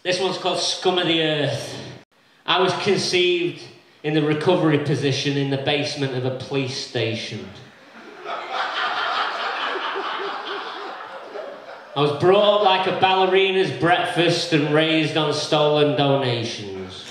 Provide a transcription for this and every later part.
This one's called Scum of the Earth. I was conceived in the recovery position in the basement of a police station. I was brought up like a ballerina's breakfast and raised on stolen donations.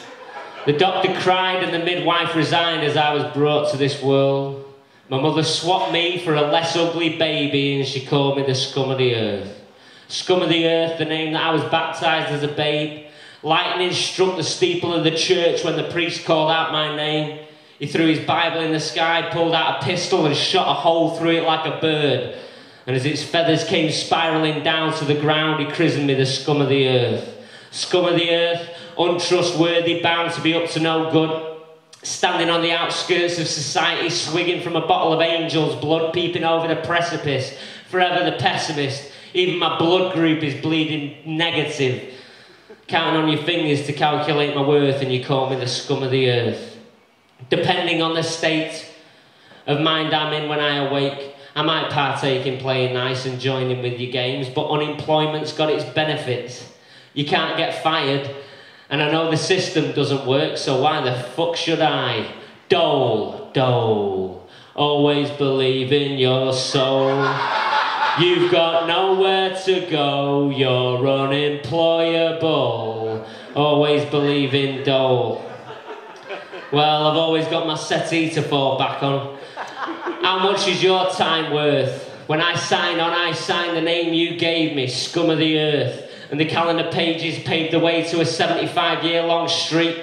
The doctor cried and the midwife resigned as I was brought to this world. My mother swapped me for a less ugly baby and she called me the scum of the earth. Scum of the earth, the name that I was baptised as a babe. Lightning struck the steeple of the church when the priest called out my name. He threw his Bible in the sky, pulled out a pistol and shot a hole through it like a bird. And as its feathers came spiralling down to the ground, he christened me the scum of the earth. Scum of the earth, untrustworthy, bound to be up to no good. Standing on the outskirts of society, swigging from a bottle of angel's blood, peeping over the precipice. Forever the pessimist. Even my blood group is bleeding negative. Counting on your fingers to calculate my worth, and you call me the scum of the earth. Depending on the state of mind I'm in when I awake, I might partake in playing nice and joining with your games, but unemployment's got its benefits. You can't get fired, and I know the system doesn't work, so why the fuck should I? Dole, dole, always believe in your soul. You've got nowhere to go, you're unemployable. Always believe in dole. Well, I've always got my settee to fall back on. How much is your time worth? When I sign on, I sign the name you gave me, scum of the earth. And the calendar pages paved the way to a 75-year-long street.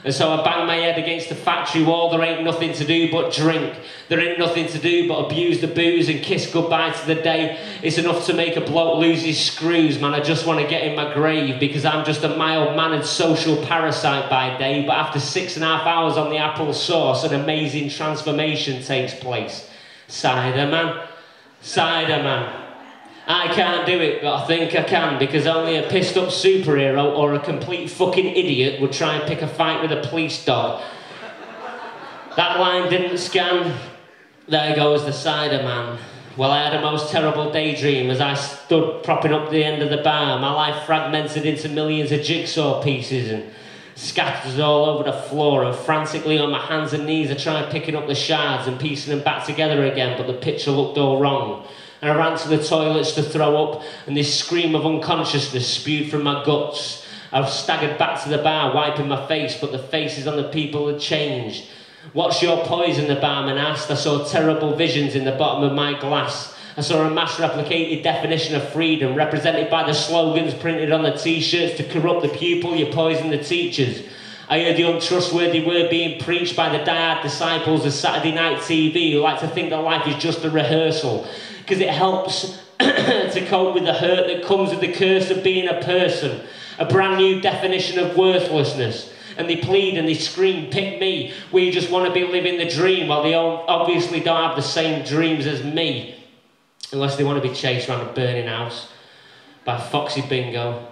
And so I bang my head against the factory wall. There ain't nothing to do but drink. There ain't nothing to do but abuse the booze and kiss goodbye to the day. It's enough to make a bloke lose his screws, man. I just want to get in my grave because I'm just a mild-mannered social parasite by day. But after 6.5 hours on the apple sauce, an amazing transformation takes place. Cider man. Cider man. I can't do it, but I think I can, because only a pissed-up superhero or a complete fucking idiot would try and pick a fight with a police dog. That line didn't scan. There goes the cider man. Well, I had a most terrible daydream as I stood propping up the end of the bar. My life fragmented into millions of jigsaw pieces and scattered all over the floor, and frantically on my hands and knees I tried picking up the shards and piecing them back together again, but the picture looked all wrong. And I ran to the toilets to throw up, and this scream of unconsciousness spewed from my guts. I staggered back to the bar, wiping my face, but the faces on the people had changed. What's your poison? The barman asked. I saw terrible visions in the bottom of my glass. I saw a mass-replicated definition of freedom, represented by the slogans printed on the t-shirts: to corrupt the pupil, you poison the teachers. I heard the untrustworthy word being preached by the die-hard disciples of Saturday night TV who like to think that life is just a rehearsal, because it helps to cope with the hurt that comes with the curse of being a person. A brand new definition of worthlessness. And they plead and they scream, pick me. We just want to be living the dream, while they obviously don't have the same dreams as me. Unless they want to be chased around a burning house by Foxy Bingo,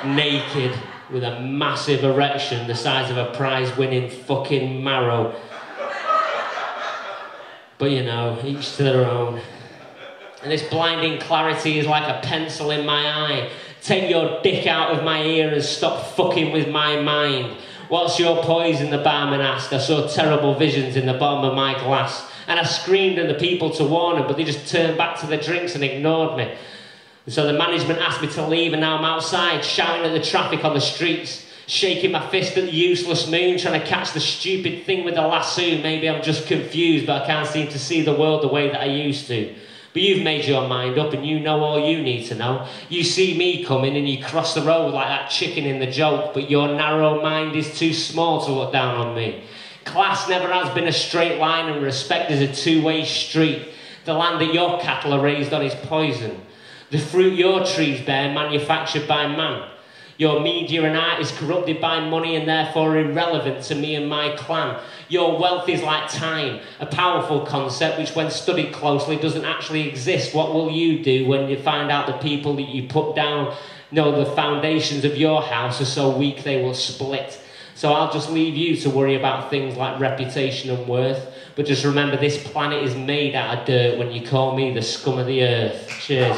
naked, with a massive erection the size of a prize-winning fucking marrow. But you know, each to their own. And this blinding clarity is like a pencil in my eye. Take your dick out of my ear and stop fucking with my mind. What's your poison? The barman asked. I saw terrible visions in the bottom of my glass. And I screamed at the people to warn them, but they just turned back to the drinks and ignored me. And so the management asked me to leave, and now I'm outside, shouting at the traffic on the streets, shaking my fist at the useless moon, trying to catch the stupid thing with the lasso. Maybe I'm just confused, but I can't seem to see the world the way that I used to. But you've made your mind up and you know all you need to know. You see me coming and you cross the road like that chicken in the joke, but your narrow mind is too small to look down on me. Class never has been a straight line and respect is a two-way street. The land that your cattle are raised on is poison. The fruit your trees bear manufactured by man. Your media and art is corrupted by money and therefore irrelevant to me and my clan. Your wealth is like time, a powerful concept which when studied closely doesn't actually exist. What will you do when you find out the people that you put down know the foundations of your house are so weak they will split? So I'll just leave you to worry about things like reputation and worth. But just remember, this planet is made out of dirt when you call me the scum of the earth. Cheers.